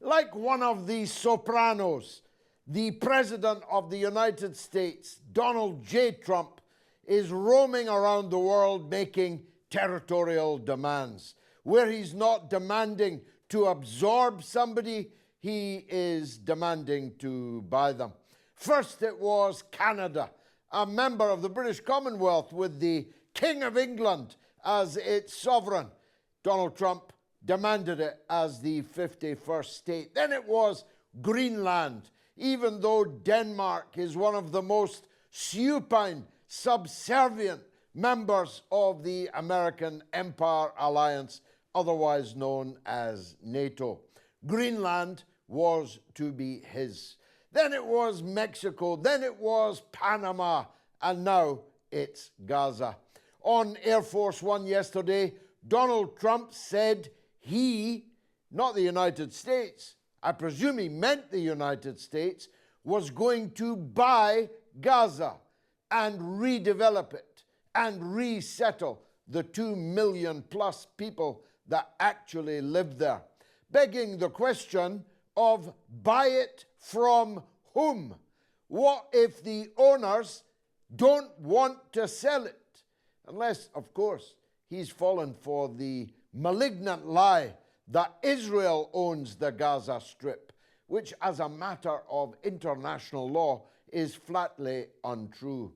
Like one of the sopranos, the President of the United States, Donald J. Trump, is roaming around the world making territorial demands. Where he's not demanding to absorb somebody, he is demanding to buy them. First it was Canada, a member of the British Commonwealth with the King of England as its sovereign. Donald Trump demanded it as the 51st state. Then it was Greenland, even though Denmark is one of the most supine, subservient members of the American Empire Alliance, otherwise known as NATO. Greenland was to be his. Then it was Mexico, then it was Panama, and now it's Gaza. On Air Force One yesterday, Donald Trump said he, not the United States, I presume he meant the United States, was going to buy Gaza and redevelop it and resettle the 2 million plus people that actually live there, begging the question of buy it from whom? What if the owners don't want to sell it? Unless, of course, he's fallen for the malignant lie that Israel owns the Gaza Strip, which as a matter of international law is flatly untrue.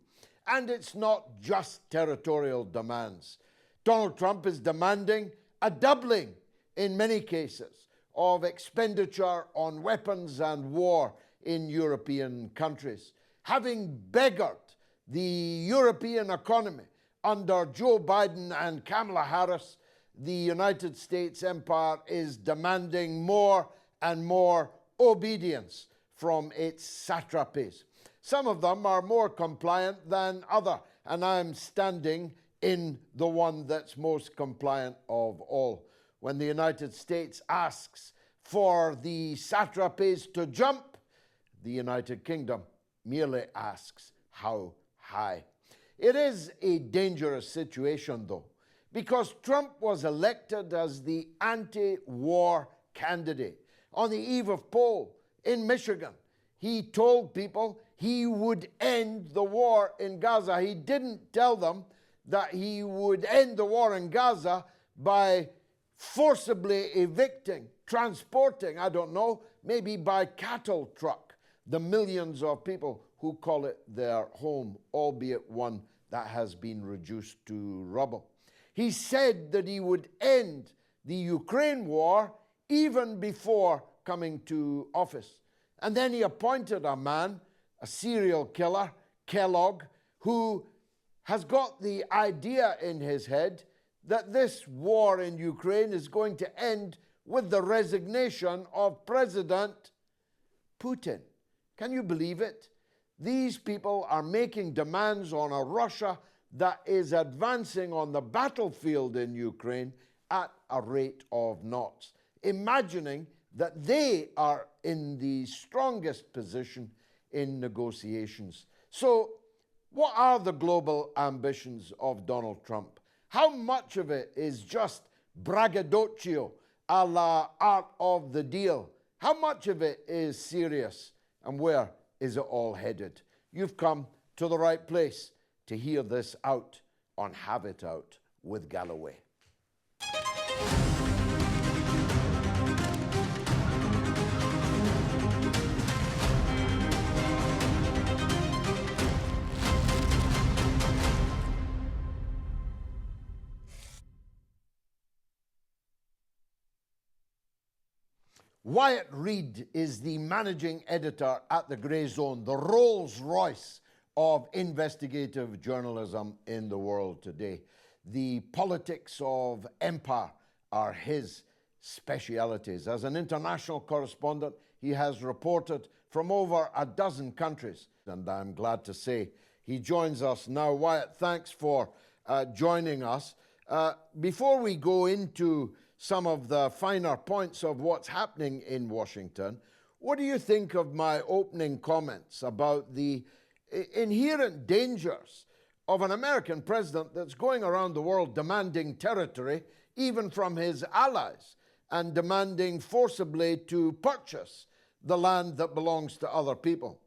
And it's not just territorial demands. Donald Trump is demanding a doubling, in many cases, of expenditure on weapons and war in European countries. Having beggared the European economy under Joe Biden and Kamala Harris, the United States empire is demanding more and more obedience from its satrapies. Some of them are more compliant than others, and I'm standing in the one that's most compliant of all. When the United States asks for the satrapies to jump, the United Kingdom merely asks how high. It is a dangerous situation, though, because Trump was elected as the anti-war candidate. On the eve of poll in Michigan, he told people he would end the war in Gaza. He didn't tell them that he would end the war in Gaza by forcibly evicting, transporting, I don't know, maybe by cattle truck, the millions of people who call it their home, albeit one that has been reduced to rubble. He said that he would end the Ukraine war even before coming to office. And then he appointed a man, a serial killer, Kellogg, who has got the idea in his head that this war in Ukraine is going to end with the resignation of President Putin. Can you believe it? These people are making demands on a Russia that is advancing on the battlefield in Ukraine at a rate of knots, imagining that they are in the strongest position in negotiations. So, what are the global ambitions of Donald Trump? How much of it is just braggadocio a la art of the deal? How much of it is serious? And where is it all headed? You've come to the right place to hear this out on Have It Out with Galloway. Wyatt Reed is the managing editor at the Grayzone, the Rolls-Royce of investigative journalism in the world today. The politics of empire are his specialities. As an international correspondent, he has reported from over a dozen countries, and I'm glad to say he joins us now. Wyatt, thanks for joining us. Before we go into some of the finer points of what's happening in Washington, what do you think of my opening comments about the inherent dangers of an American president that's going around the world demanding territory, even from his allies, and demanding forcibly to purchase the land that belongs to other people.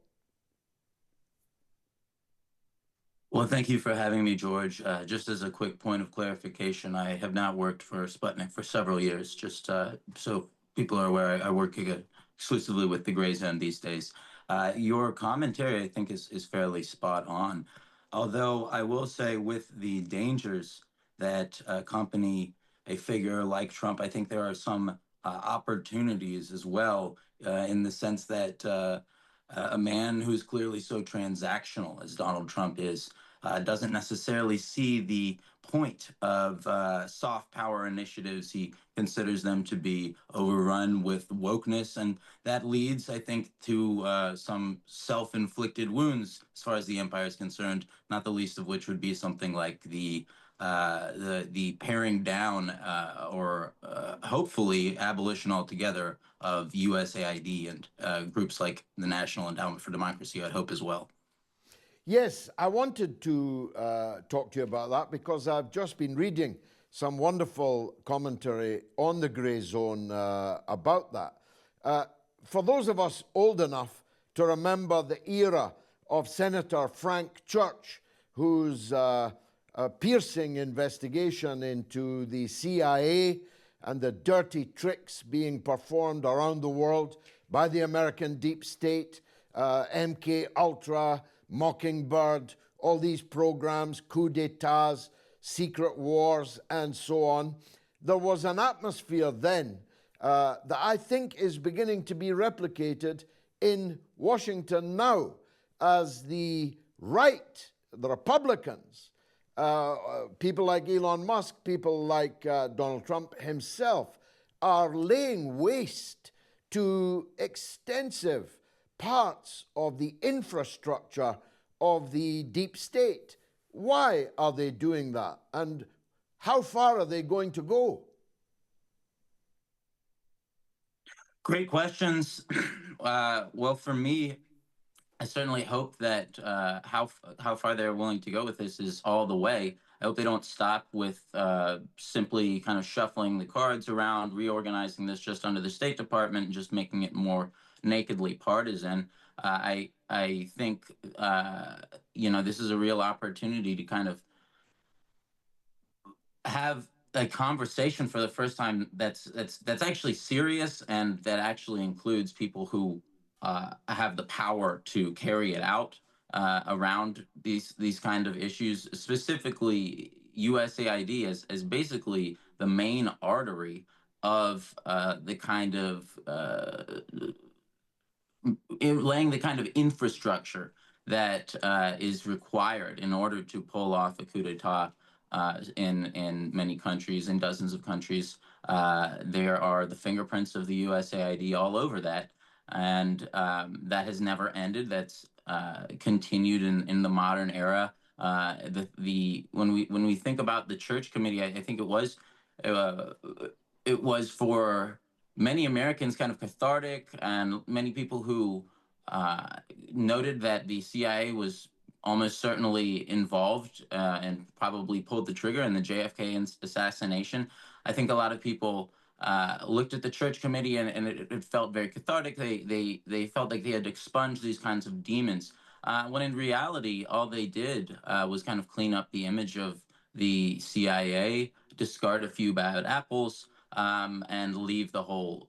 Well, thank you for having me, George. Just as a quick point of clarification, I have not worked for Sputnik for several years. Just so people are aware, I work exclusively with the Grayzone these days. Your commentary, I think, is fairly spot on. Although I will say, with the dangers that accompany a figure like Trump, I think there are some opportunities as well, in the sense that a man who's clearly so transactional as Donald Trump is doesn't necessarily see the point of soft power initiatives. He considers them to be overrun with wokeness, and that leads, I think, to some self-inflicted wounds as far as the empire is concerned. Not the least of which would be something like the paring down or hopefully abolition altogether of USAID and groups like the National Endowment for Democracy, I'd hope as well. Yes, I wanted to talk to you about that because I've just been reading some wonderful commentary on the Grayzone about that. For those of us old enough to remember the era of Senator Frank Church, whose piercing investigation into the CIA and the dirty tricks being performed around the world by the American deep state, MK Ultra, Mockingbird, all these programs, coups d'etats, secret wars, and so on. There was an atmosphere then that I think is beginning to be replicated in Washington now, as the right, the Republicans, people like Elon Musk, people like Donald Trump himself, are laying waste to extensive parts of the infrastructure of the deep state. Why are they doing that? And how far are they going to go? Great questions. Well, for me, I certainly hope that how far they're willing to go with this is all the way. I hope they don't stop with simply kind of shuffling the cards around, reorganizing this just under the State Department, and just making it more nakedly partisan. I think this is a real opportunity to kind of have a conversation for the first time that's actually serious and that actually includes people who have the power to carry it out around these kind of issues, specifically USAID as basically the main artery of the kind of laying the kind of infrastructure that is required in order to pull off a coup d'etat in many countries, in dozens of countries. There are the fingerprints of the USAID all over that, and that has never ended. That's continued in the modern era. When we think about the Church Committee, I think uh, it was for many Americans kind of cathartic, and many people who uh, noted that the CIA was almost certainly involved and probably pulled the trigger in the JFK assassination. I think a lot of people looked at the Church Committee, and it felt very cathartic. They felt like they had expunged these kinds of demons, when in reality, all they did was kind of clean up the image of the CIA, discard a few bad apples, and leave the whole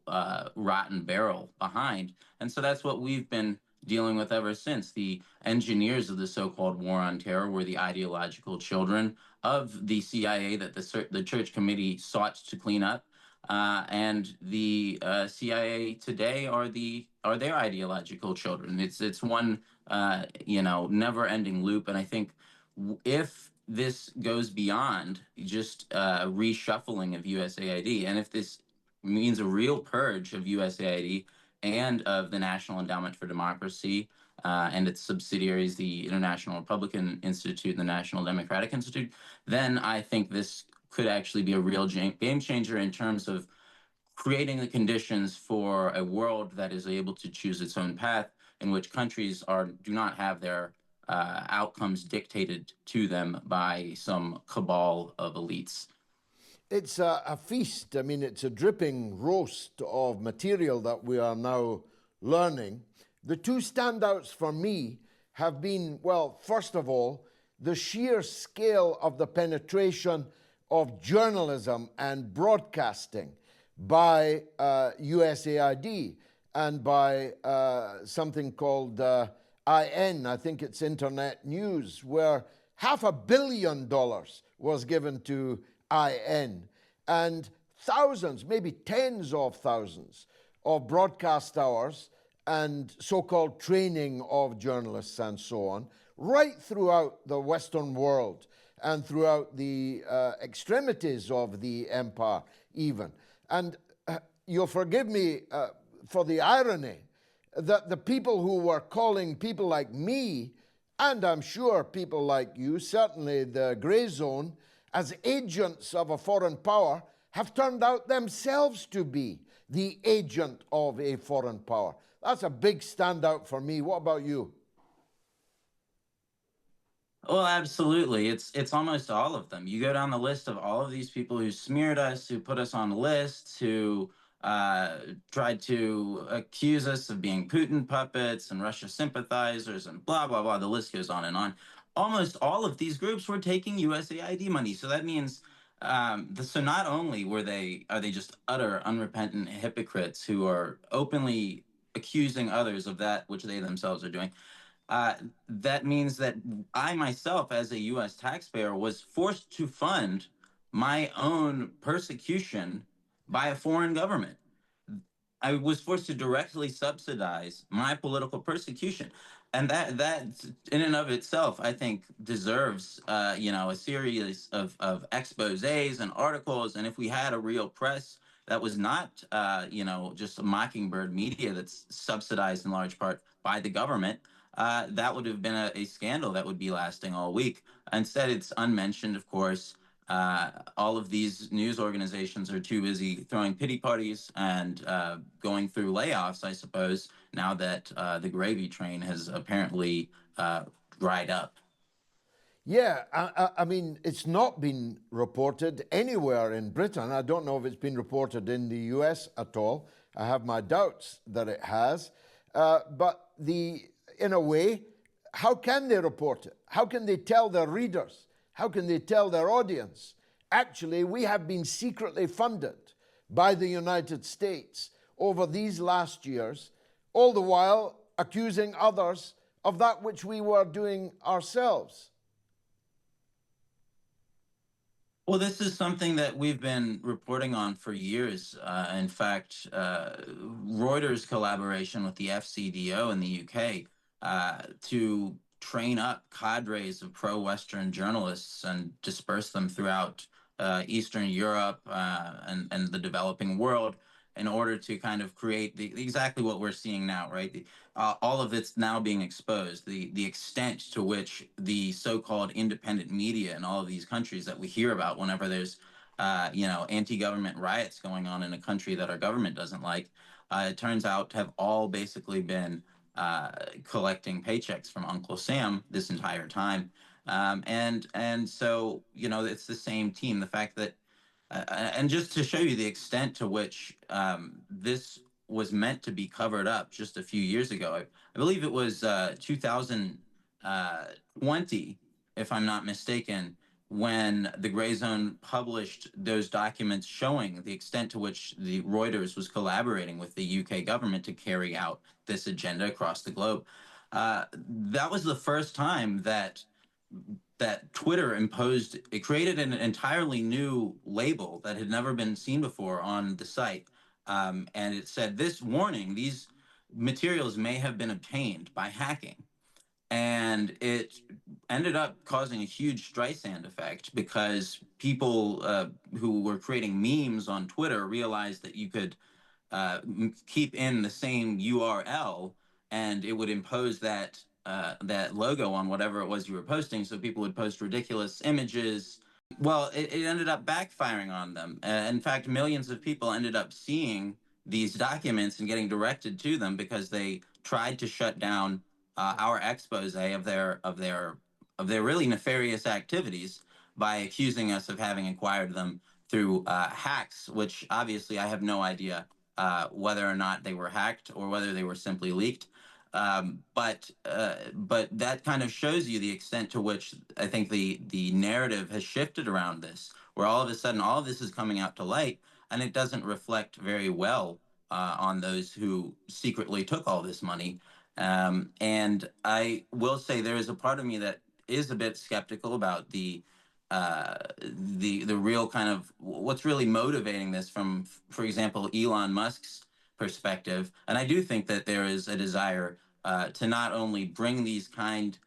rotten barrel behind. And so that's what we've been dealing with ever since. The engineers of the so-called war on terror were the ideological children of the CIA that the Church Committee sought to clean up. And the CIA today are their ideological children. It's one never-ending loop, and I think if this goes beyond just reshuffling of USAID, and if this means a real purge of USAID and of the National Endowment for Democracy and its subsidiaries, the International Republican Institute and the National Democratic Institute, then I think this could actually be a real game changer in terms of creating the conditions for a world that is able to choose its own path, in which countries do not have their outcomes dictated to them by some cabal of elites. it's a feast. I mean, it's a dripping roast of material that we are now learning. The two standouts for me have been, well, first of all, the sheer scale of the penetration of journalism and broadcasting by USAID and by something called IN, I think it's Internet News, where $500 million was given to IN, and thousands, maybe tens of thousands of broadcast hours and so-called training of journalists and so on, right throughout the Western world and throughout the extremities of the empire even. And you'll forgive me for the irony that the people who were calling people like me, and I'm sure people like you, certainly the Grayzone, as agents of a foreign power, have turned out themselves to be the agent of a foreign power. That's a big standout for me. What about you? Well, absolutely. It's almost all of them. You go down the list of all of these people who smeared us, who put us on lists, who tried to accuse us of being Putin puppets and Russia sympathizers and blah, blah, blah. The list goes on and on. Almost all of these groups were taking USAID money. So that means, so not only are they just utter unrepentant hypocrites who are openly accusing others of that which they themselves are doing, uh, that means that I myself, as a U.S. taxpayer, was forced to fund my own persecution by a foreign government. I was forced to directly subsidize my political persecution, and that in and of itself, I think, deserves a series of exposés and articles. And if we had a real press that was not just a mockingbird media that's subsidized in large part by the government, that would have been a scandal that would be lasting all week. Instead, it's unmentioned, of course. All of these news organizations are too busy throwing pity parties and going through layoffs, I suppose, now that the gravy train has apparently dried up. Yeah, I mean, it's not been reported anywhere in Britain. I don't know if it's been reported in the US at all. I have my doubts that it has. But in a way, how can they report it? How can they tell their readers? How can they tell their audience? Actually, we have been secretly funded by the United States over these last years, all the while accusing others of that which we were doing ourselves. Well, this is something that we've been reporting on for years. In fact, Reuters' collaboration with the FCDO in the UK to train up cadres of pro-Western journalists and disperse them throughout Eastern Europe and the developing world in order to kind of create exactly what we're seeing now, right? All of it's now being exposed. The extent to which the so-called independent media in all of these countries that we hear about whenever there's anti-government riots going on in a country that our government doesn't like, it turns out to have all basically been collecting paychecks from Uncle Sam this entire time. And so it's the same team. The fact that and just to show you the extent to which this was meant to be covered up just a few years ago, I believe it was 2020, if I'm not mistaken, when the Grayzone published those documents showing the extent to which the Reuters was collaborating with the UK government to carry out this agenda across the globe. That was the first time that Twitter it created an entirely new label that had never been seen before on the site. And it said, this warning, these materials may have been obtained by hacking. And it ended up causing a huge Streisand effect because people who were creating memes on Twitter realized that you could keep in the same URL, and it would impose that logo on whatever it was you were posting. So people would post ridiculous images. Well, it ended up backfiring on them. In fact, millions of people ended up seeing these documents and getting directed to them because they tried to shut down our expose of their really nefarious activities by accusing us of having acquired them through hacks, which obviously I have no idea whether or not they were hacked or whether they were simply leaked. But that kind of shows you the extent to which I think the narrative has shifted around this, where all of a sudden all of this is coming out to light, and it doesn't reflect very well on those who secretly took all this money. And I will say there is a part of me that is a bit skeptical about the real kind of what's really motivating this from, for example, Elon Musk's perspective. And I do think that there is a desire to not only bring this kind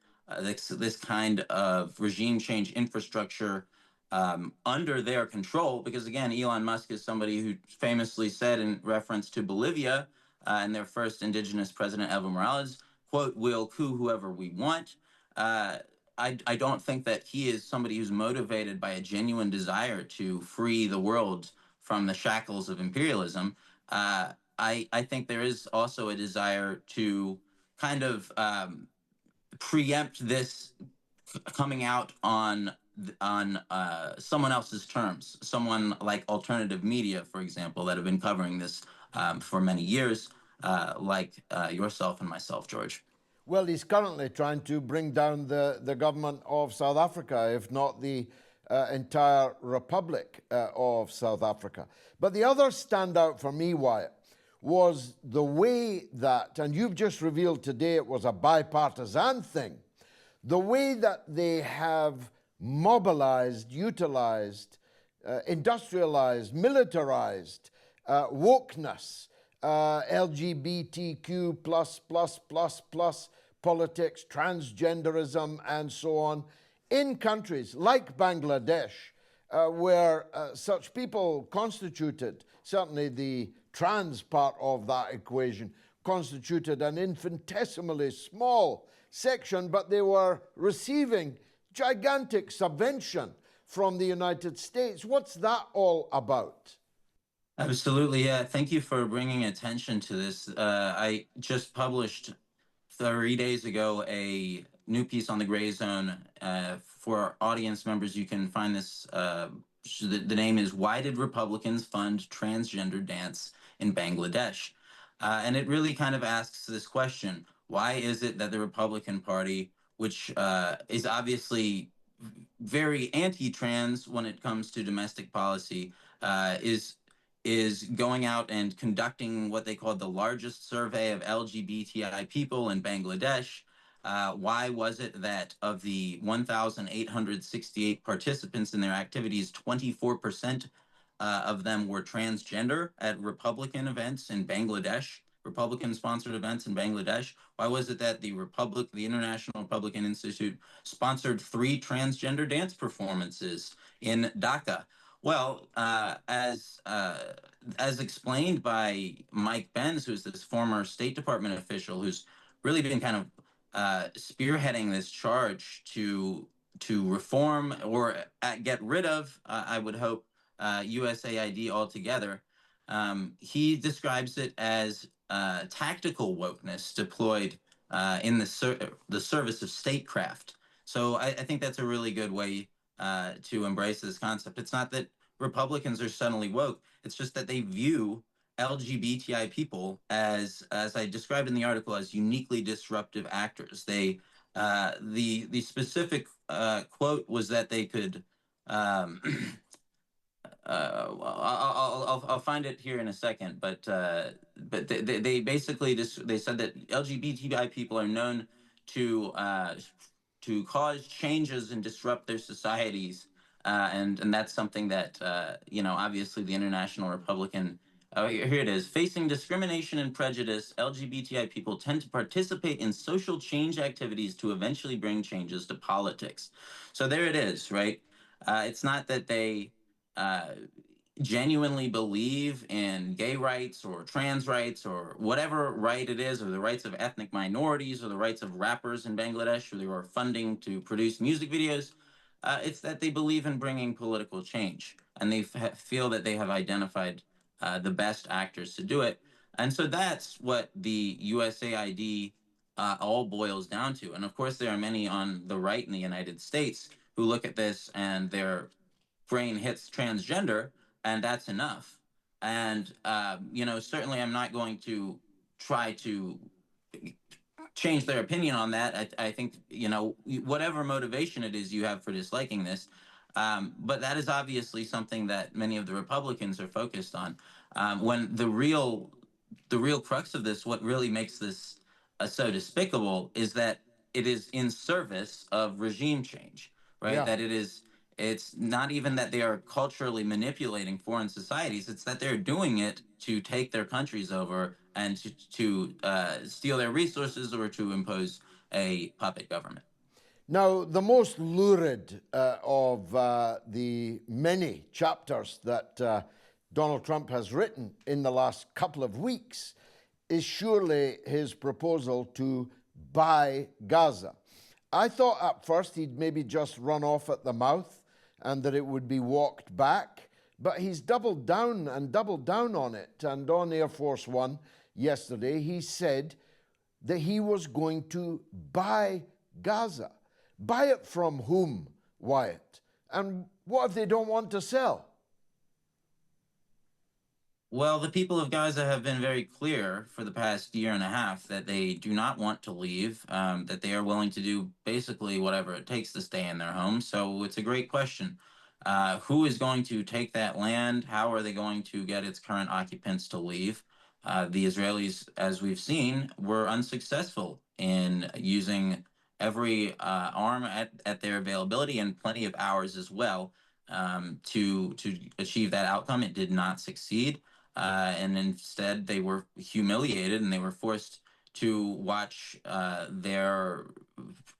of regime change infrastructure under their control, because again, Elon Musk is somebody who famously said in reference to Bolivia and their first indigenous president, Evo Morales, quote, "We'll coup whoever we want." Uh, I don't think that he is somebody who's motivated by a genuine desire to free the world from the shackles of imperialism. I think there is also a desire to kind of preempt this coming out on someone else's terms, someone like alternative media, for example, that have been covering this for many years, like yourself and myself, George. Well, he's currently trying to bring down the government of South Africa, if not the entire Republic of South Africa. But the other standout for me, Wyatt, was the way that, and you've just revealed today it was a bipartisan thing, the way that they have mobilized, utilized, industrialized, militarized wokeness, LGBTQ plus politics, transgenderism, and so on, in countries like Bangladesh, where such people constituted, certainly the trans part of that equation, constituted an infinitesimally small section, but they were receiving gigantic subvention from the United States. What's that all about? Absolutely, yeah. Thank you for bringing attention to this. I just published 3 days ago a new piece on the Grayzone. For our audience members, you can find this. The name is "Why Did Republicans Fund Transgender Dance in Bangladesh?" And it really kind of asks this question: why is it that the Republican Party, which is obviously very anti-trans when it comes to domestic policy, is going out and conducting what they called the largest survey of LGBTI people in Bangladesh? Why was it that of the 1,868 participants in their activities, 24% of them were transgender at Republican events in Bangladesh, Republican-sponsored events in Bangladesh? Why was it that the International Republican Institute sponsored 3 transgender dance performances in Dhaka? Well, as explained by Mike Benz, who's this former State Department official who's really been kind of spearheading this charge to reform or get rid of, I would hope, USAID altogether. He describes it as tactical wokeness deployed in the service of statecraft. So I think that's a really good way to embrace this concept. It's not that Republicans are suddenly woke. It's just that they view LGBTI people as I described in the article, as uniquely disruptive actors. The specific quote was that they could. I'll find it here in a second, but they basically they said that LGBTI people are known to cause changes and disrupt their societies, and that's something that obviously the International Republican. Oh, here it is. Facing discrimination and prejudice, LGBTI people tend to participate in social change activities to eventually bring changes to politics. So there it is, right? It's not that they uh, genuinely believe in gay rights or trans rights or whatever right it is, or the rights of ethnic minorities or the rights of rappers in Bangladesh, or they are funding to produce music videos. It's that they believe in bringing political change, and they feel that they have identified the best actors to do it. And so that's what the USAID all boils down to. And of course, there are many on the right in the United States who look at this and they're brain hits transgender, and that's enough. And certainly, I'm not going to try to change their opinion on that. I think whatever motivation it is you have for disliking this, but that is obviously something that many of the Republicans are focused on. When the real crux of this, what really makes this so despicable, is that it is in service of regime change, right? Yeah. That it's not even that they are culturally manipulating foreign societies, it's that they're doing it to take their countries over and to steal their resources or to impose a puppet government. Now, the most lurid of the many chapters that Donald Trump has written in the last couple of weeks is surely his proposal to buy Gaza. I thought at first he'd maybe just run off at the mouth and that it would be walked back, but he's doubled down on it. And on Air Force One yesterday, he said that he was going to buy Gaza. Buy it from whom, Wyatt? And what if they don't want to sell? Well, the people of Gaza have been very clear for the past year and a half that they do not want to leave, that they are willing to do basically whatever it takes to stay in their homes. So it's a great question. Who is going to take that land? How are they going to get its current occupants to leave? The Israelis, as we've seen, were unsuccessful in using every arm at their availability, and plenty of hours as well, to achieve that outcome. It did not succeed. And instead, they were humiliated and they were forced to watch their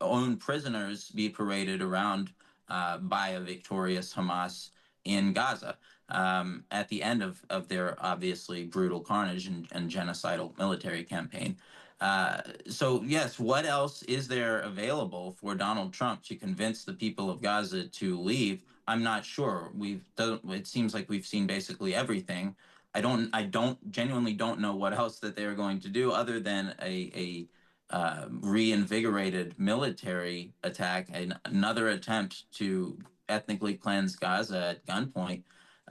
own prisoners be paraded around by a victorious Hamas in Gaza, at the end of their obviously brutal carnage and genocidal military campaign. So yes, what else is there available for Donald Trump to convince the people of Gaza to leave? I'm not sure. It seems like we've seen basically everything. I genuinely don't know what else that they're going to do other than a reinvigorated military attack, another attempt to ethnically cleanse Gaza at gunpoint.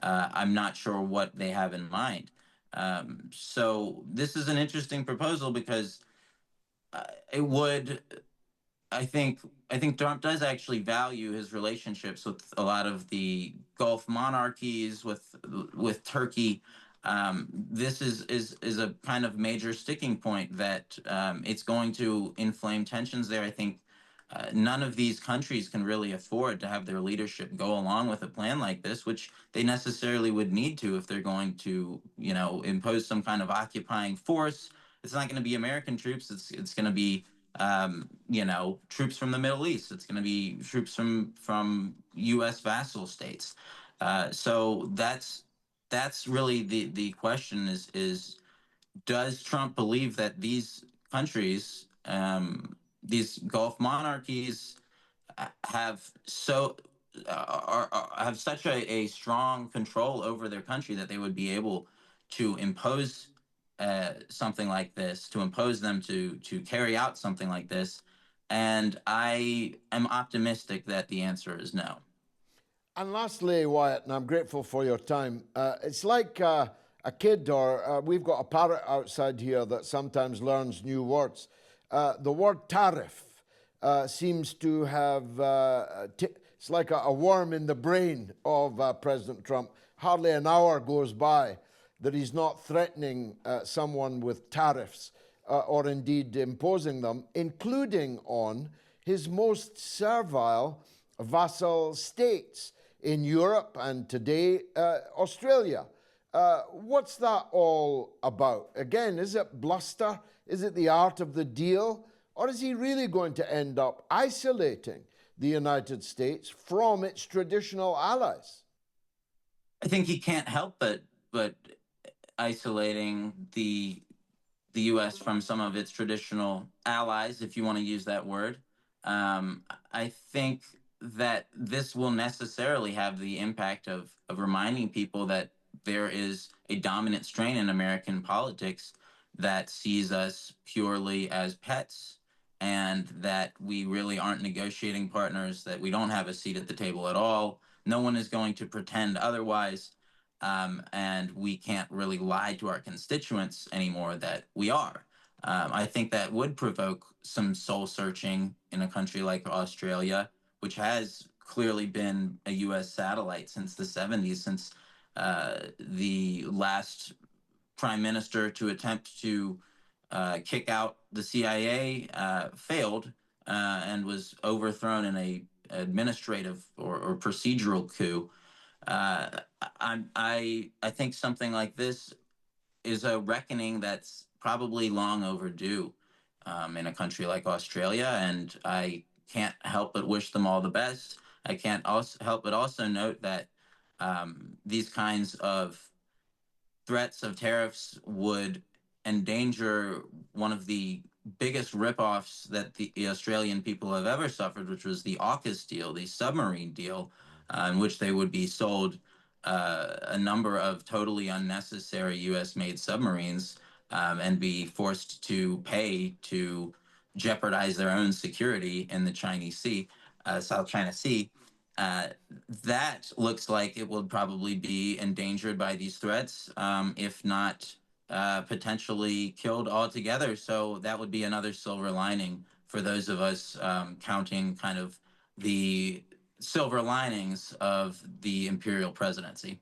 I'm not sure what they have in mind. So this is an interesting proposal because it would. I think Trump does actually value his relationships with a lot of the Gulf monarchies, with Turkey. This is a kind of major sticking point that it's going to inflame tensions there. I think none of these countries can really afford to have their leadership go along with a plan like this, which they necessarily would need to if they're going to, impose some kind of occupying force. It's not going to be American troops. It's going to be troops from the Middle East. It's going to be troops from U.S. vassal states. So that's really the question is does Trump believe that these countries, these Gulf monarchies, have have such a strong control over their country that they would be able to impose something like this, to impose them to carry out something like this? And I am optimistic that the answer is no. And lastly, Wyatt, and I'm grateful for your time, it's like a kid, or we've got a parrot outside here that sometimes learns new words. The word tariff seems to have, it's like a worm in the brain of President Trump. Hardly an hour goes by that he's not threatening someone with tariffs or indeed imposing them, including on his most servile vassal states in Europe and today Australia. What's that all about? Again, is it bluster? Is it the art of the deal? Or is he really going to end up isolating the United States from its traditional allies? I think he can't help but isolating the U.S. from some of its traditional allies, if you want to use that word. I think that this will necessarily have the impact of reminding people that there is a dominant strain in American politics that sees us purely as pets, and that we really aren't negotiating partners, that we don't have a seat at the table at all, No one is going to pretend otherwise. And we can't really lie to our constituents anymore that we are. I think that would provoke some soul searching in a country like Australia, which has clearly been a U.S. satellite since the 70s, since the last prime minister to attempt to kick out the CIA failed and was overthrown in a administrative or procedural coup. I think something like this is a reckoning that's probably long overdue in a country like Australia, and I can't help but wish them all the best. I can't also help but also note that these kinds of threats of tariffs would endanger one of the biggest ripoffs that the Australian people have ever suffered, which was the AUKUS deal, the submarine deal, in which they would be sold a number of totally unnecessary U.S.-made submarines and be forced to pay to jeopardize their own security in the Chinese Sea, South China Sea. Uh, that looks like it will probably be endangered by these threats, if not potentially killed altogether. So that would be another silver lining for those of us counting kind of the silver linings of the imperial presidency.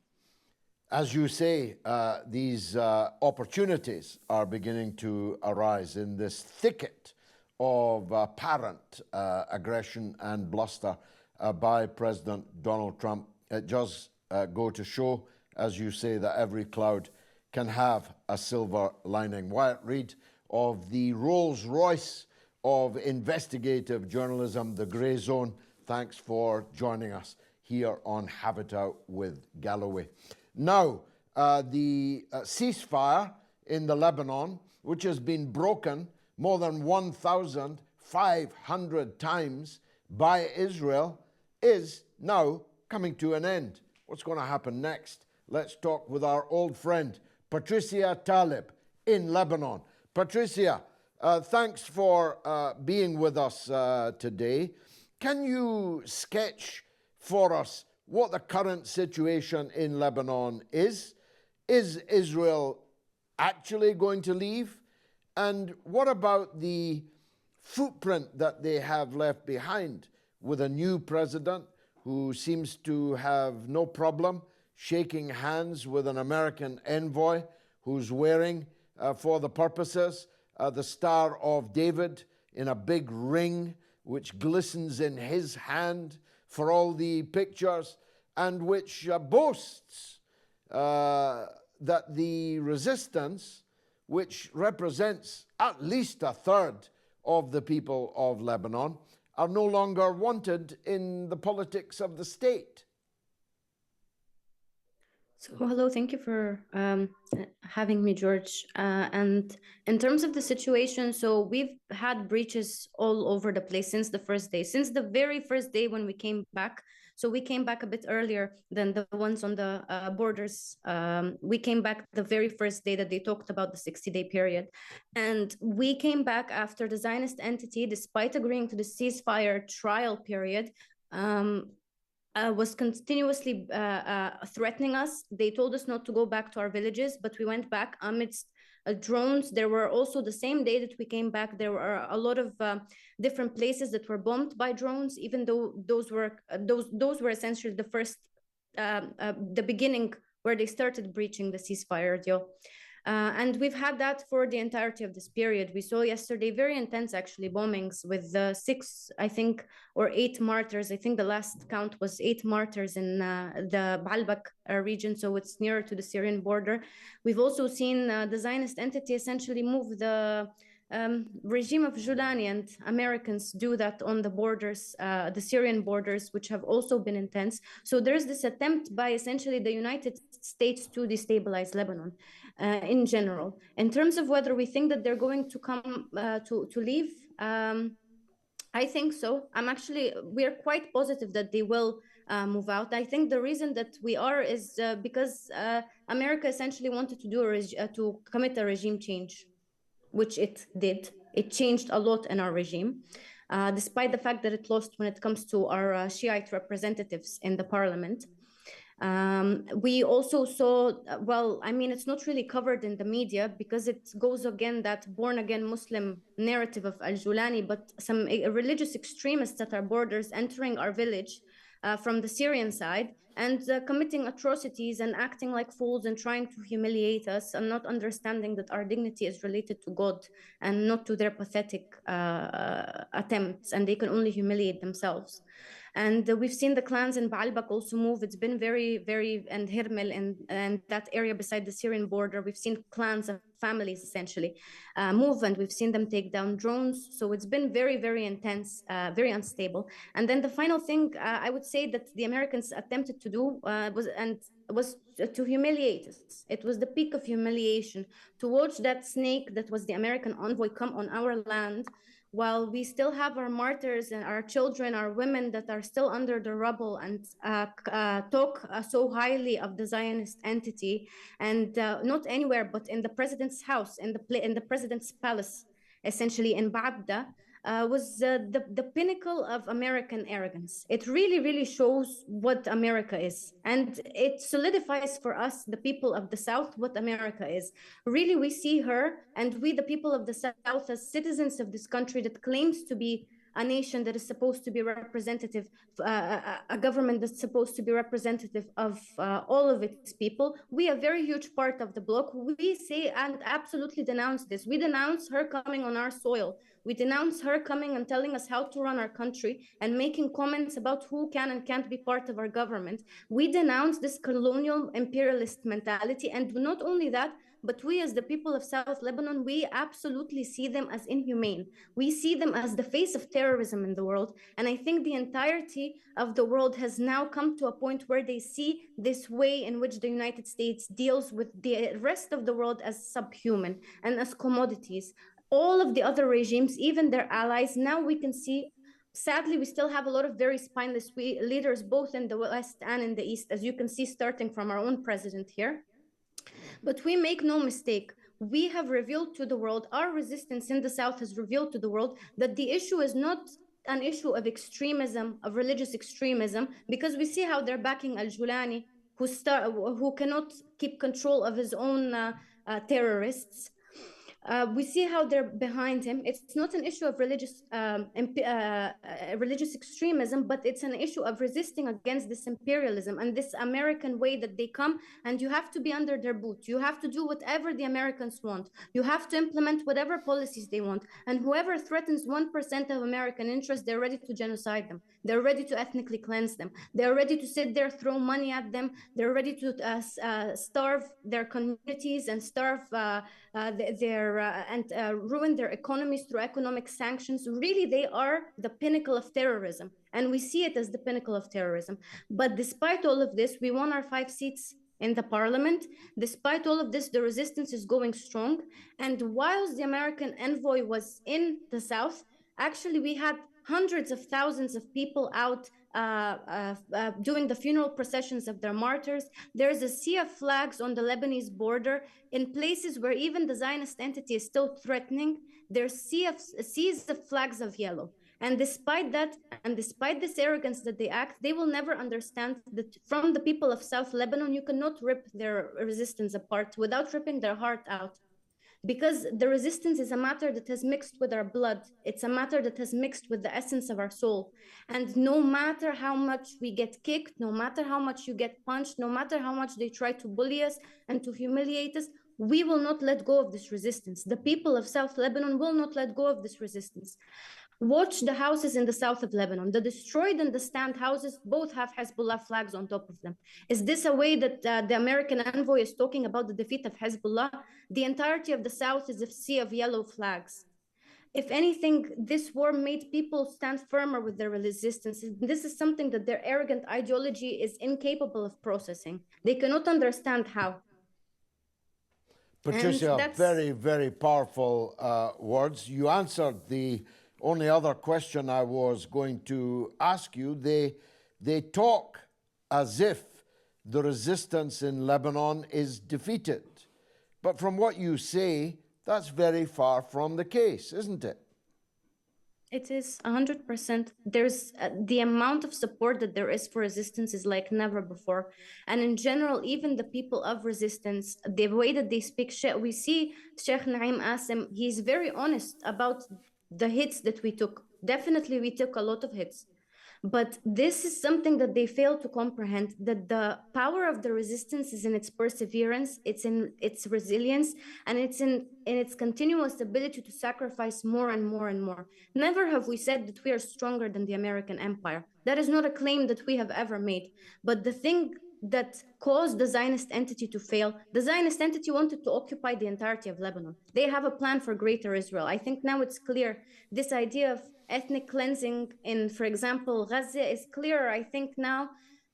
As you say, these opportunities are beginning to arise in this thicket of apparent aggression and bluster by President Donald Trump. It does go to show, as you say, that every cloud can have a silver lining. Wyatt Reed of the Rolls Royce of investigative journalism, the Grayzone, thanks for joining us here on Have It Out with Galloway. Now, the ceasefire in the Lebanon, which has been broken more than 1,500 times by Israel, is now coming to an end. What's going to happen next? Let's talk with our old friend, Patricia Talib in Lebanon. Patricia, thanks for being with us today. Can you sketch for us what the current situation in Lebanon is? Is Israel actually going to leave? And what about the footprint that they have left behind with a new president who seems to have no problem shaking hands with an American envoy who's wearing, for the purposes, the Star of David in a big ring which glistens in his hand for all the pictures, and which boasts that the resistance, which represents at least a third of the people of Lebanon, are no longer wanted in the politics of the state. So, hello, thank you for having me, George. And in terms of the situation, so we've had breaches all over the place since the first day, since the very first day when we came back. So we came back a bit earlier than the ones on the borders. We came back the very first day that they talked about the 60-day period. And we came back after the Zionist entity, despite agreeing to the ceasefire trial period, was continuously threatening us. They told us not to go back to our villages, but we went back amidst drones. There were also the same day that we came back, there were a lot of different places that were bombed by drones, even though those were essentially the first, the beginning where they started breaching the ceasefire deal. And we've had that for the entirety of this period. We saw yesterday very intense, actually, bombings with 6, I think, or 8 martyrs. I think the last count was 8 martyrs in the Baalbek region, so it's nearer to the Syrian border. We've also seen the Zionist entity essentially move the regime of Julani and Americans do that on the borders, the Syrian borders, which have also been intense. So there's this attempt by essentially the United States to destabilize Lebanon in general. In terms of whether we think that they're going to come to leave, I think so. We're quite positive that they will move out. I think the reason that we are is because America essentially wanted to do to commit a regime change, which it did. It changed a lot in our regime. despite the fact that it lost when it comes to our Shiite representatives in the parliament. We also saw, well, I mean, it's not really covered in the media because it goes again that born again Muslim narrative of Al-Julani, but some religious extremists at our borders entering our village from the Syrian side and committing atrocities and acting like fools and trying to humiliate us and not understanding that our dignity is related to God and not to their pathetic attempts, and they can only humiliate themselves. And we've seen the clans in Baalbek also move. It's been very, and Hermel and that area beside the Syrian border. We've seen clans of families essentially move, and we've seen them take down drones. So it's been very intense, very unstable. And then the final thing I would say that the Americans attempted to do was to humiliate us. It was the peak of humiliation to watch that snake that was the American envoy come on our land, while we still have our martyrs and our children, our women that are still under the rubble, and talk so highly of the Zionist entity, and not anywhere but in the president's house, in the president's palace, essentially in Ba'abda, was the pinnacle of American arrogance. It really shows what America is. And it solidifies for us, the people of the South, what America is. Really, we see her and we, the people of the South, as citizens of this country that claims to be a nation that is supposed to be representative, a government that's supposed to be representative of all of its people. We are a very huge part of the bloc. We say and absolutely denounce this. We denounce her coming on our soil. We denounce her coming and telling us how to run our country and making comments about who can and can't be part of our government. We denounce this colonial imperialist mentality. And not only that, but we as the people of South Lebanon, we absolutely see them as inhumane. We see them as the face of terrorism in the world. And I think the entirety of the world has now come to a point where they see this way in which the United States deals with the rest of the world as subhuman and as commodities. All of the other regimes, even their allies, now we can see, sadly, we still have a lot of very spineless leaders, both in the West and in the East, as you can see, starting from our own president here. But we make no mistake, we have revealed to the world, our resistance in the South has revealed to the world that the issue is not an issue of extremism, of religious extremism, because we see how they're backing Al-Julani, who cannot keep control of his own terrorists. We see how they're behind him. It's not an issue of religious extremism, but it's an issue of resisting against this imperialism and this American way that they come, and you have to be under their boot. You have to do whatever the Americans want. You have to implement whatever policies they want. And whoever threatens 1% of American interests, they're ready to genocide them. They're ready to ethnically cleanse them. They're ready to sit there, throw money at them. They're ready to starve their communities and starve ruin their economies through economic sanctions. Really, they are the pinnacle of terrorism, and we see it as the pinnacle of terrorism. But despite all of this, we won our 5 seats in the parliament. Despite all of this, the resistance is going strong. And whilst the American envoy was in the South, actually we had hundreds of thousands of people out doing the funeral processions of their martyrs. There's a sea of flags on the Lebanese border in places where even the Zionist entity is still threatening. There's seas of flags of yellow. And despite that, and despite this arrogance that they act, they will never understand that from the people of South Lebanon, you cannot rip their resistance apart without ripping their heart out. Because the resistance is a matter that has mixed with our blood. It's a matter that has mixed with the essence of our soul. And no matter how much we get kicked, no matter how much you get punched, no matter how much they try to bully us and to humiliate us, we will not let go of this resistance. The people of South Lebanon will not let go of this resistance. Watch the houses in the south of Lebanon. The destroyed and the stand houses both have Hezbollah flags on top of them. Is this a way that the American envoy is talking about the defeat of Hezbollah? The entirety of the south is a sea of yellow flags. If anything, this war made people stand firmer with their resistance. This is something that their arrogant ideology is incapable of processing. They cannot understand how. Patricia, very powerful words. You answered the only other question I was going to ask you. They talk as if the resistance in Lebanon is defeated. But from what you say, that's very far from the case, isn't it? It is 100%. There's the amount of support that there is for resistance is like never before. And in general, even the people of resistance, the way that they speak, we see Sheikh Naim Asim, he's very honest about the hits that we took. Definitely, we took a lot of hits. But this is something that they fail to comprehend, that the power of the resistance is in its perseverance, it's in its resilience, and it's in its continuous ability to sacrifice more and more and more. Never have we said that we are stronger than the American empire. That is not a claim that we have ever made. But the thing that caused the Zionist entity to fail, the Zionist entity wanted to occupy the entirety of Lebanon. They have a plan for Greater Israel. I think now it's clear. This idea of ethnic cleansing in, for example, Gaza is clearer, I think, now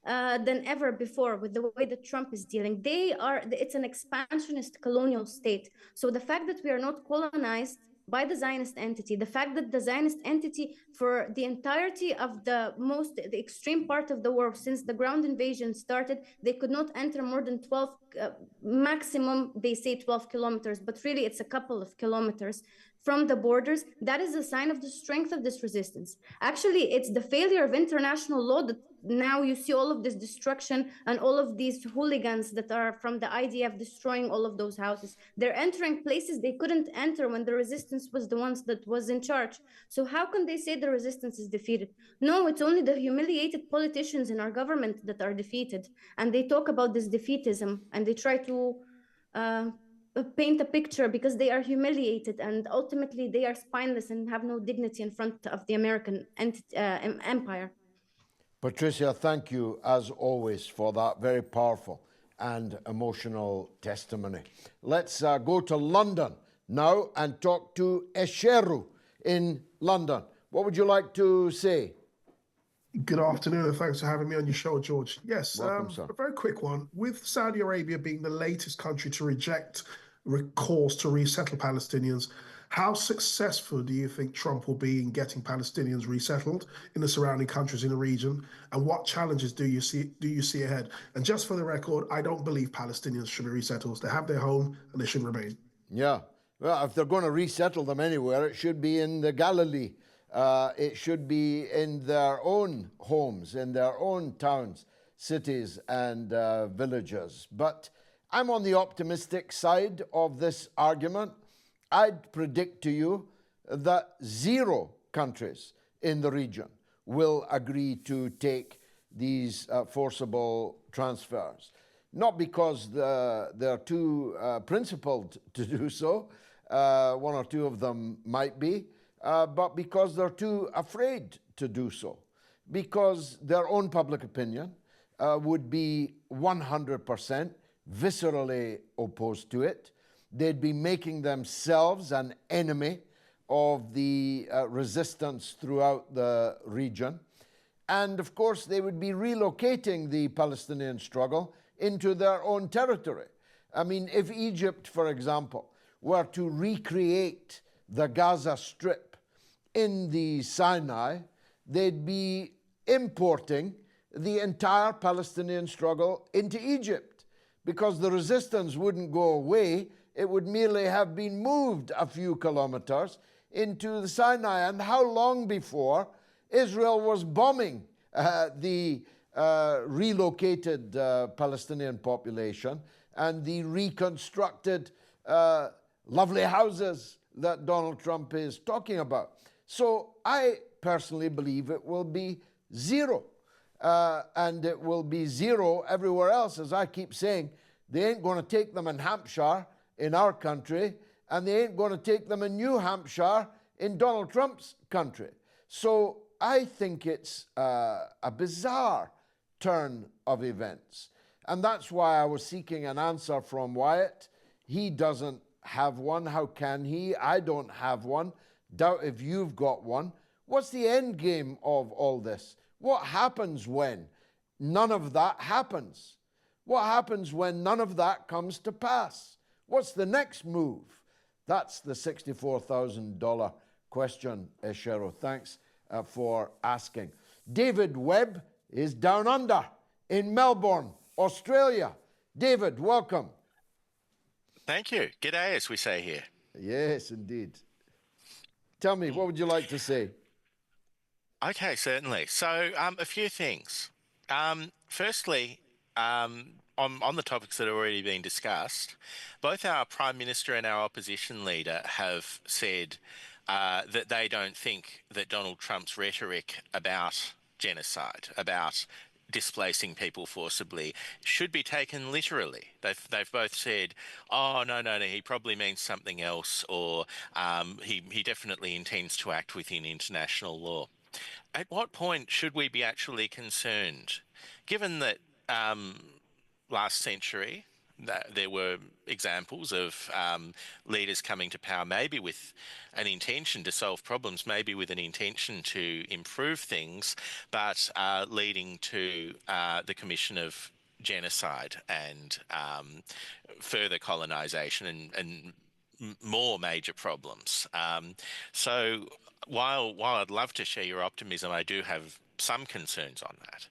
than ever before with the way that Trump is dealing. It's an expansionist colonial state. So the fact that we are not colonized by the Zionist entity, the fact that the Zionist entity, for the entirety of the extreme part of the war, since the ground invasion started, they could not enter more than 12, maximum, they say 12 kilometers, but really it's a couple of kilometers from the borders. That is a sign of the strength of this resistance. Actually, it's the failure of international law that now you see all of this destruction and all of these hooligans that are from the IDF destroying all of those houses. They're entering places they couldn't enter when the resistance was the ones that was in charge. So how can they say the resistance is defeated? No, it's only the humiliated politicians in our government that are defeated. And they talk about this defeatism and they try to paint a picture because they are humiliated and ultimately they are spineless and have no dignity in front of the American empire. Patricia, thank you as always for that very powerful and emotional testimony. Let's go to London now and talk to Esheru in London. What would you like to say? Good afternoon, and thanks for having me on your show, George. Yes, Welcome, sir. a very quick one. With Saudi Arabia being the latest country to reject calls to resettle Palestinians, how successful do you think Trump will be in getting Palestinians resettled in the surrounding countries in the region? And what challenges do you see ahead? And just for the record, I don't believe Palestinians should be resettled. They have their home and they should remain. Yeah. Well, if they're going to resettle them anywhere, it should be in the Galilee. It should be in their own homes, in their own towns, cities, and villages. But I'm on the optimistic side of this argument. I'd predict to you that 0 countries in the region will agree to take these forcible transfers. Not because they're too principled to do so, 1 or 2 of them might be, but because they're too afraid to do so. Because their own public opinion would be 100% viscerally opposed to it. They'd be making themselves an enemy of the resistance throughout the region. And of course, they would be relocating the Palestinian struggle into their own territory. I mean, if Egypt, for example, were to recreate the Gaza Strip in the Sinai, they'd be importing the entire Palestinian struggle into Egypt, because the resistance wouldn't go away. It would merely have been moved a few kilometers into the Sinai. And how long before Israel was bombing the relocated Palestinian population and the reconstructed lovely houses that Donald Trump is talking about. So I personally believe it will be 0. And it will be 0 everywhere else. As I keep saying, they ain't going to take them in Hampshire, in our country, and they ain't going to take them in New Hampshire, in Donald Trump's country. So I think it's a bizarre turn of events. And that's why I was seeking an answer from Wyatt. He doesn't have one. How can he? I don't have one. Doubt if you've got one. What's the end game of all this? What happens when none of that happens? What happens when none of that comes to pass? What's the next move? That's the $64,000 question, Esheru. Thanks for asking. David Webb is down under in Melbourne, Australia. David, welcome. Thank you. G'day, as we say here. Yes, indeed. Tell me, what would you like to say? Okay, certainly. So, a few things. Firstly, on the topics that have already been discussed, both our Prime Minister and our opposition leader have said that they don't think that Donald Trump's rhetoric about genocide, about displacing people forcibly, should be taken literally. They've both said, "Oh no, he probably means something else," or he definitely intends to act within international law. At what point should we be actually concerned, given that last century that there were examples of leaders coming to power, maybe with an intention to solve problems, maybe with an intention to improve things, but leading to the commission of genocide and further colonization and more major problems. So while I'd love to share your optimism, I do have some concerns on that.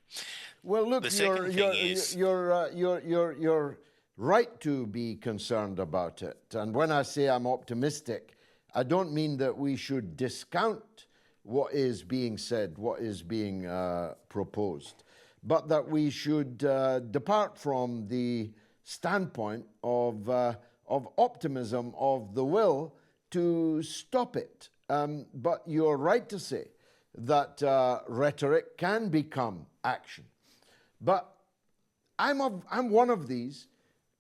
Well, look, The second thing is you're right to be concerned about it. And when I say I'm optimistic, I don't mean that we should discount what is being said, what is being proposed, but that we should depart from the standpoint of optimism, of the will to stop it. But you're right to say that rhetoric can become action. But I'm one of these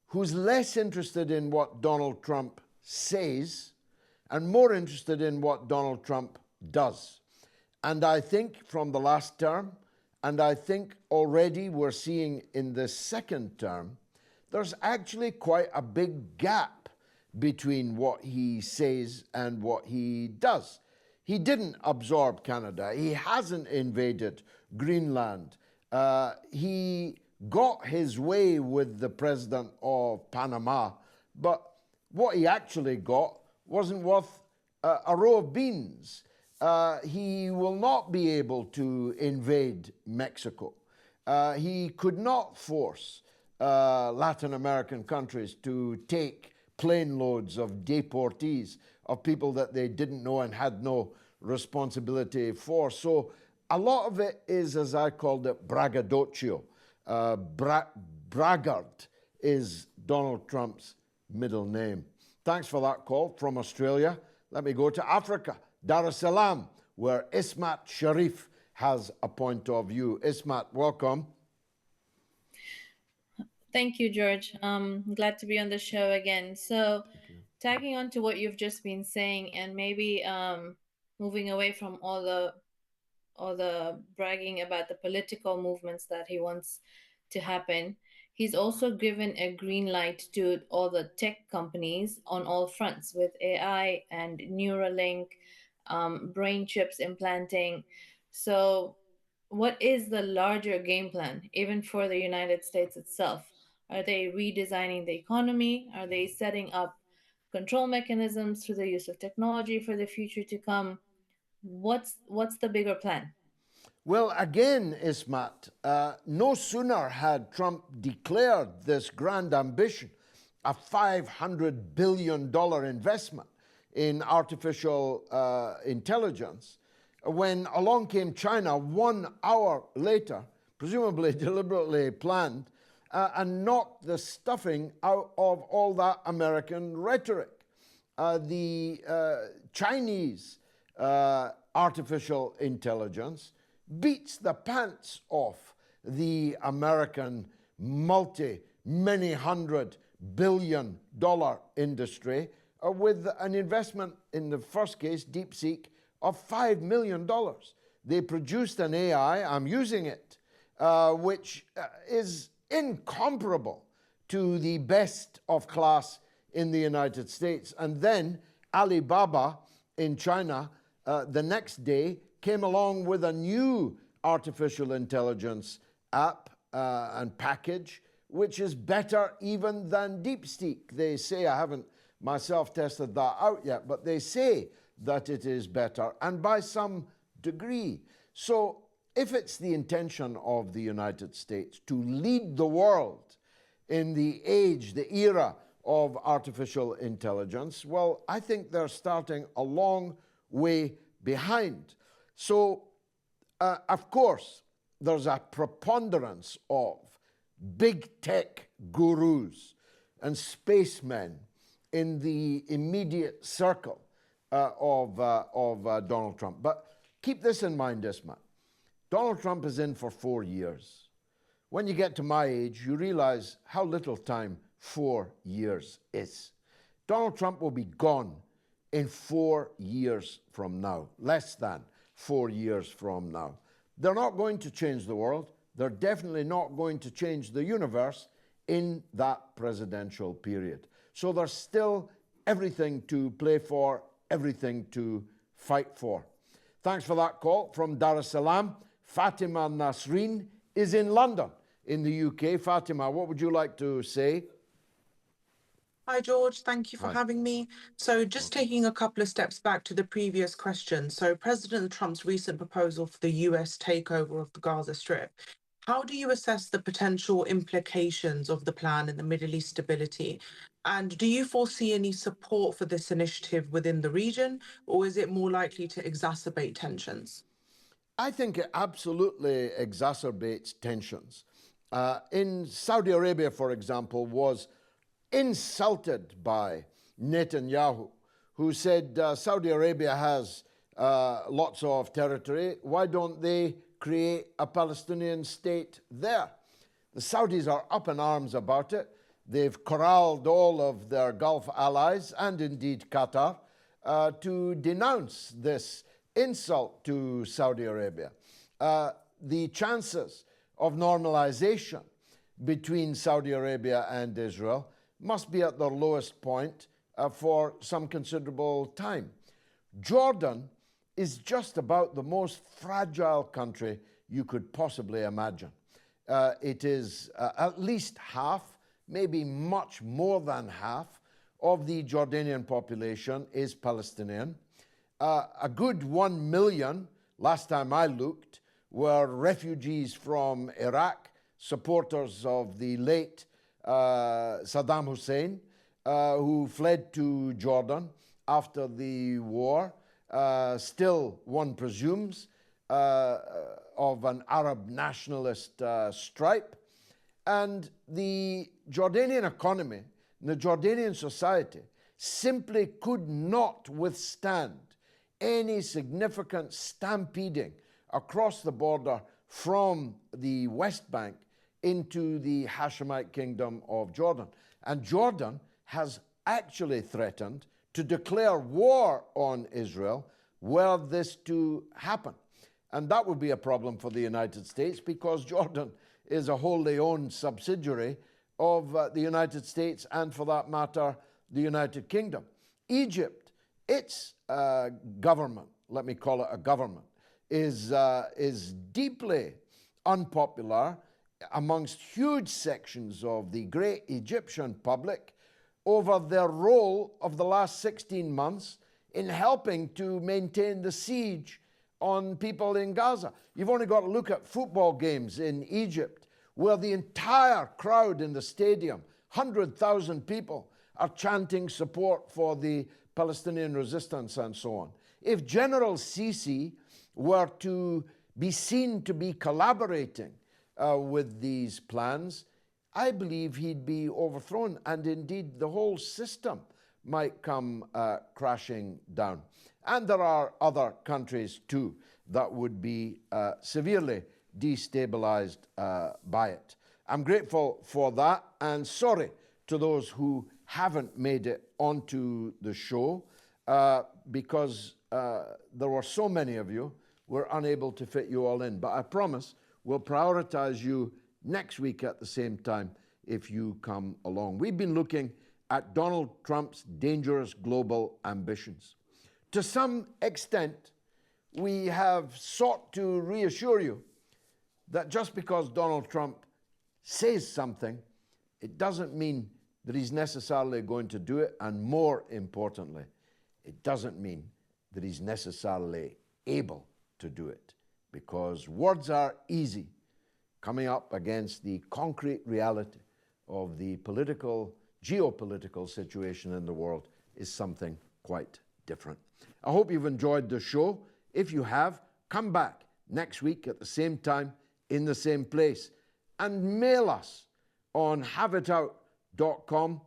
who's less interested in what Donald Trump says and more interested in what Donald Trump does. And I think from the last term, and I think already we're seeing in the second term, there's actually quite a big gap between what he says and what he does. He didn't absorb Canada. He hasn't invaded Greenland. He got his way with the president of Panama, but what he actually got wasn't worth a row of beans. He will not be able to invade Mexico. He could not force Latin American countries to take plane loads of deportees, of people that they didn't know and had no responsibility for. So a lot of it is, as I called it, braggadocio. Braggart is Donald Trump's middle name. Thanks for that call from Australia. Let me go to Africa, Dar es Salaam, where Ismat Sharif has a point of view. Ismat, welcome. Thank you, George. Glad to be on the show again. So, tagging on to what you've just been saying, and maybe moving away from all the bragging about the political movements that he wants to happen, he's also given a green light to all the tech companies on all fronts with AI and Neuralink, brain chips implanting. So, what is the larger game plan, even for the United States itself? Are they redesigning the economy? Are they setting up control mechanisms through the use of technology for the future to come? What's the bigger plan? Well, again, Ismat, no sooner had Trump declared this grand ambition, a $500 billion investment in artificial intelligence, when along came China 1 hour later, presumably deliberately planned, and knocked the stuffing out of all that American rhetoric. The Chinese artificial intelligence beats the pants off the American many $100 billion industry with an investment in the first case, DeepSeek, of $5 million. They produced an AI, I'm using it, which is incomparable to the best of class in the United States. And then Alibaba in China the next day came along with a new artificial intelligence app and package, which is better even than DeepSeek. They say, I haven't myself tested that out yet, but they say that it is better, and by some degree. So if it's the intention of the United States to lead the world in the age, the era of artificial intelligence, well, I think they're starting a long way behind. So Of course, there's a preponderance of big tech gurus and spacemen in the immediate circle of Donald Trump. But keep this in mind, Isma. Donald Trump is in for 4 years. When you get to my age, you realize how little time 4 years is. Donald Trump will be gone in 4 years from now, less than 4 years from now. They're not going to change the world. They're definitely not going to change the universe in that presidential period. So there's still everything to play for, everything to fight for. Thanks for that call from Dar es Salaam. Fatima Nasreen is in London, in the UK. Fatima, what would you like to say? Hi, George. Thank you for Hi. having me. So just taking a couple of steps back to the previous question. So President Trump's recent proposal for the US takeover of the Gaza Strip. How do you assess the potential implications of the plan in the Middle East stability? And do you foresee any support for this initiative within the region, or is it more likely to exacerbate tensions? I think it absolutely exacerbates tensions. In Saudi Arabia, for example, was insulted by Netanyahu, who said Saudi Arabia has lots of territory. Why don't they create a Palestinian state there? The Saudis are up in arms about it. They've corralled all of their Gulf allies, and indeed Qatar, to denounce this insult to Saudi Arabia. The chances of normalization between Saudi Arabia and Israel must be at their lowest point for some considerable time. Jordan is just about the most fragile country you could possibly imagine. It is at least half, maybe much more than half, of the Jordanian population is Palestinian. A good 1 million, last time I looked, were refugees from Iraq, supporters of the late Saddam Hussein, who fled to Jordan after the war, still, one presumes, of an Arab nationalist stripe. And the Jordanian economy, the Jordanian society, simply could not withstand any significant stampeding across the border from the West Bank into the Hashemite kingdom of Jordan. And Jordan has actually threatened to declare war on Israel were this to happen. And that would be a problem for the United States, because Jordan is a wholly owned subsidiary of the United States and, for that matter, the United Kingdom. Egypt, its government, let me call it a government, is deeply unpopular amongst huge sections of the great Egyptian public over their role of the last 16 months in helping to maintain the siege on people in Gaza. You've only got to look at football games in Egypt, where the entire crowd in the stadium, 100,000 people, are chanting support for the Palestinian resistance and so on. If General Sisi were to be seen to be collaborating with these plans, I believe he'd be overthrown, and indeed the whole system might come crashing down. And there are other countries too that would be severely destabilized by it. I'm grateful for that, and sorry to those who haven't made it onto the show because there were so many of you, we're unable to fit you all in. But I promise we'll prioritize you next week at the same time if you come along. We've been looking at Donald Trump's dangerous global ambitions. To some extent, we have sought to reassure you that just because Donald Trump says something, it doesn't mean that he's necessarily going to do it, and more importantly, it doesn't mean that he's necessarily able to do it, because words are easy coming up against the concrete reality of the geopolitical situation in the world is something quite different. I hope you've enjoyed the show. If you have, come back next week at the same time in the same place. And mail us on haveitout.com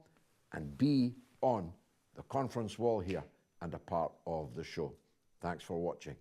and be on the conference wall here and a part of the show. Thanks for watching.